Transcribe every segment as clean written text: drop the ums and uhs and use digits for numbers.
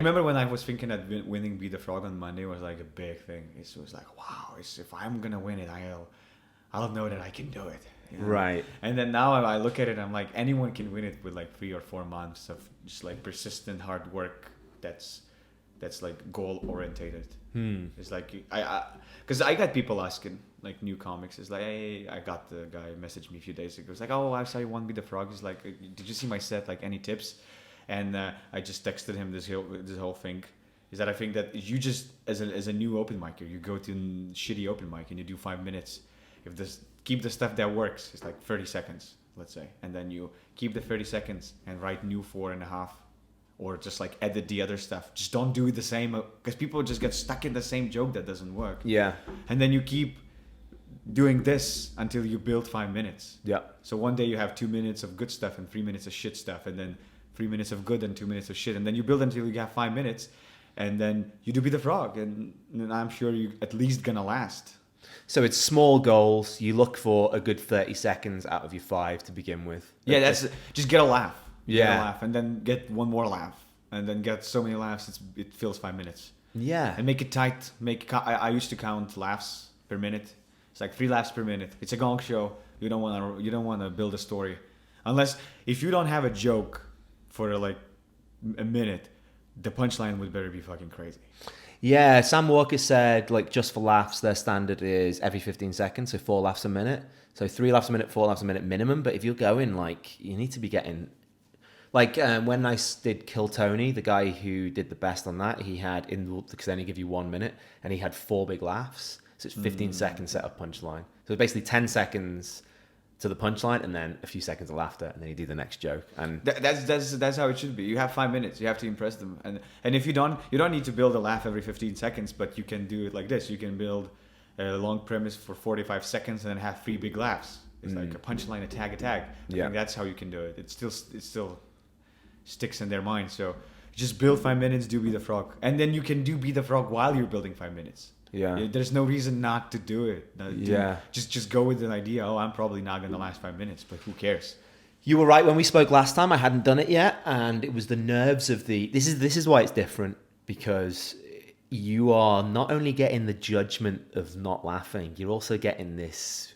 remember when I was thinking that winning Be the Frog on Monday was like a big thing. It was like, wow, if I'm gonna win it, I'll know that I can do it. You know? Right. And then now I look at it, I'm like, anyone can win it with like 3 or 4 months of just like persistent hard work. That's like goal orientated. It's like because I got people asking, like new comics. It's like, hey, I got the guy messaged me a few days ago. It's like, oh, I saw you won Be the Frog. He's like, did you see my set? Like, any tips? And I just texted him this whole thing. Is that I think that you just as a new open micer, you go to a shitty open mic and you do 5 minutes. Keep the stuff that works. It's like 30 seconds, let's say, and then you keep the 30 seconds and write new 4.5. Or just like edit the other stuff. Just don't do it the same, because people just get stuck in the same joke that doesn't work. Yeah. And then you keep doing this until you build 5 minutes. Yeah. So one day you have 2 minutes of good stuff and 3 minutes of shit stuff, and then 3 minutes of good and 2 minutes of shit, and then you build until you have 5 minutes, and then you do Be the Frog, and I'm sure you at least gonna last. So it's small goals. You look for a good 30 seconds out of your 5 to begin with. Yeah, that's just get a laugh. Yeah. Get a laugh, and then get one more laugh, and then get so many laughs it fills 5 minutes. Yeah. And make it tight. I used to count laughs per minute. It's like 3 laughs per minute. It's a gong show. You don't want to build a story, unless if you don't have a joke for like a minute, the punchline would better be fucking crazy. Yeah, Sam Walker said, like, just for laughs, their standard is every 15 seconds, so 4 laughs a minute. So 3 laughs a minute, 4 laughs a minute minimum. But if you're going, like, you need to be getting... Like, when I did Kill Tony, the guy who did the best on that, he had, because they only give you 1 minute, and he had 4 big laughs. So it's 15 seconds set of punchline. So it's basically 10 seconds to the punchline, and then a few seconds of laughter, and then you do the next joke. And that's how it should be. You have 5 minutes. You have to impress them. And if you don't need to build a laugh every 15 seconds, but you can do it like this. You can build a long premise for 45 seconds and then have 3 big laughs. It's like a punchline, a tag. I think that's how you can do it. It still sticks in their mind. So just build 5 minutes, do Be the Frog, and then you can do Be the Frog while you're building 5 minutes. Yeah. There's no reason not to do it. Just go with an idea. Oh, I'm probably not going to last 5 minutes, but who cares? You were right when we spoke last time. I hadn't done it yet, and it was the nerves of the... This is why it's different, because you are not only getting the judgment of not laughing, you're also getting this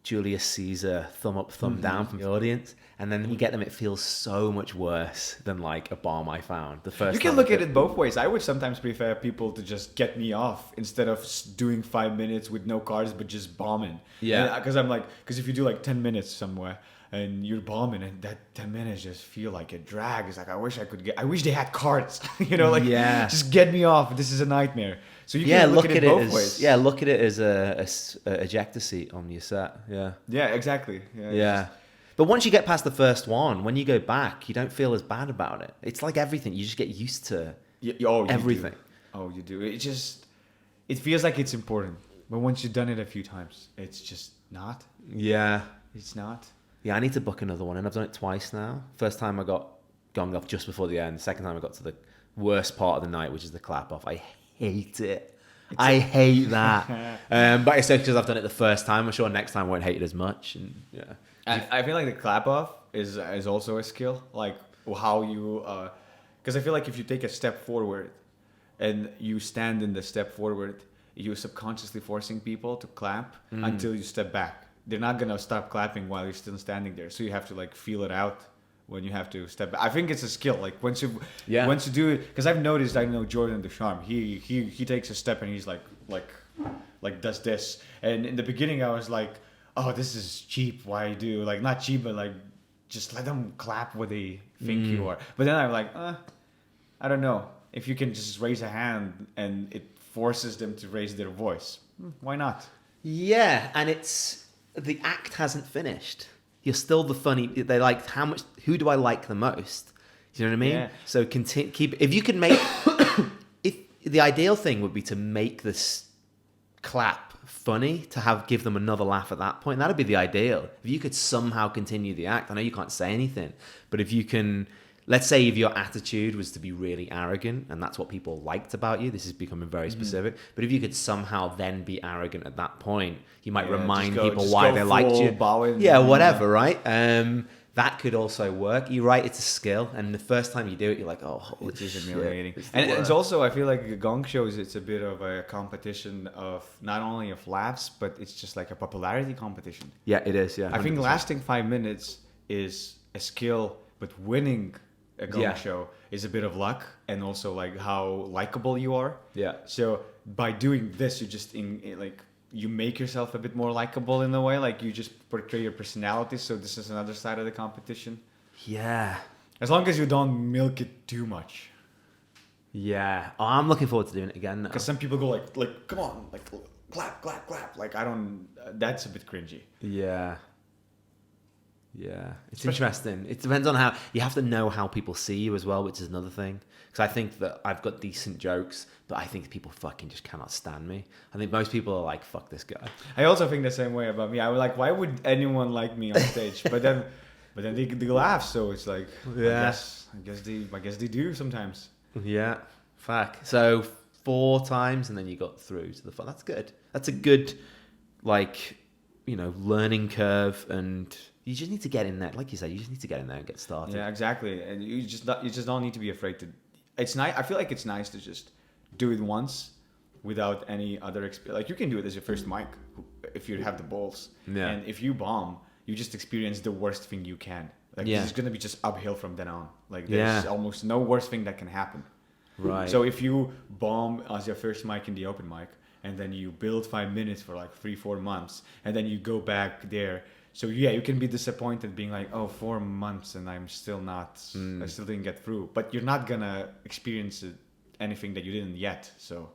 Julius Caesar thumb up, thumb down from the audience. And then when you get them, it feels so much worse than like a bomb I found. The first you can look at it both ways. I would sometimes prefer people to just get me off instead of doing 5 minutes with no cards, but just bombing. Yeah. Because if you do like 10 minutes somewhere and you're bombing, and that 10 minutes just feel like a drag. It's like, I wish they had cards, just get me off. This is a nightmare. So you can look at it both ways. Yeah, look at it as a ejector seat on your set. Yeah. Yeah, exactly. Yeah. But once you get past the first one, when you go back, you don't feel as bad about it. It's like everything. You just get used to everything. You do. It feels like it's important. But once you've done it a few times, it's just not. Yeah. It's not. Yeah, I need to book another one. And I've done it twice now. First time I got gonged off just before the end. Second time I got to the worst part of the night, which is the clap off. I hate it. I hate that. But it's because I've done it the first time. I'm sure next time I won't hate it as much. And yeah. I feel like the clap off is also a skill, like how you, because I feel like if you take a step forward and you stand in the step forward, you're subconsciously forcing people to clap until you step back. They're not gonna stop clapping while you're still standing there, so you have to like feel it out when you have to step back. I think it's a skill. Like once you do it, because I've noticed. I know Jordan Ducharme. He takes a step and he's like does this. And in the beginning, I was like, oh, this is cheap. Why do like not cheap, but like just let them clap what they think you are. But then I'm like, I don't know. If you can just raise a hand and it forces them to raise their voice, why not? Yeah, and the act hasn't finished. You're still the funny. They like who do I like the most? You know what I mean? Yeah. So if you can make, if the ideal thing would be to make this clap funny, to give them another laugh at that point. That'd be the ideal. If you could somehow continue the act, I know you can't say anything, but if you can, let's say if your attitude was to be really arrogant and that's what people liked about you, this is becoming very specific, but if you could somehow then be arrogant at that point, you might remind people why they liked you. Bowing. Yeah, whatever, right? That could also work. You're right, it's a skill, and the first time you do it, you're like, oh, holy It is shit. humiliating. It's the And it's worst. also, I feel like the gong shows, it's a bit of a competition of not only of laughs, but it's just like a popularity competition. Yeah, it is, yeah. I think 100%. lasting 5 minutes is a skill, but winning a gong Yeah. show is a bit of luck and also like how likable you are. Yeah. So by doing this, you just like you make yourself a bit more likable in a way. Like you just portray your personality. So this is another side of the competition. Yeah. As long as you don't milk it too much. Yeah. Oh, I'm looking forward to doing it again now. Because some people go like, come on, like clap, clap, clap. Like I don't. That's a bit cringy. Yeah. Yeah. It's Especially- interesting. It depends on how you have to know how people see you as well, which is another thing. Because I think that I've got decent jokes, but I think people fucking just cannot stand me. I think most people are like, fuck this guy. I also think the same way about me. I was like, why would anyone like me on stage? But then they laugh. So it's like, Yeah. I guess they do sometimes. Yeah. Fuck. So 4 times and then you got through to the fun. That's good. That's a good, like, learning curve, and you just need to get in there. Like you said, you just need to get in there and get started. Yeah, exactly. And you just don't need to be afraid to. It's nice. I feel like it's nice to just do it once without any other experience. Like you can do it as your first mic if you have the balls. Yeah. And if you bomb, you just experience the worst thing you can. Like Yeah. it's gonna be just uphill from then on. Like there's almost no worst thing that can happen. Right. So if you bomb as your first mic in the open mic, and then you build 5 minutes for like 3-4 months, and then you go back there. So yeah, you can be disappointed being like, oh, 4 months and I'm still I still didn't get through. But you're not gonna experience anything that you didn't yet. So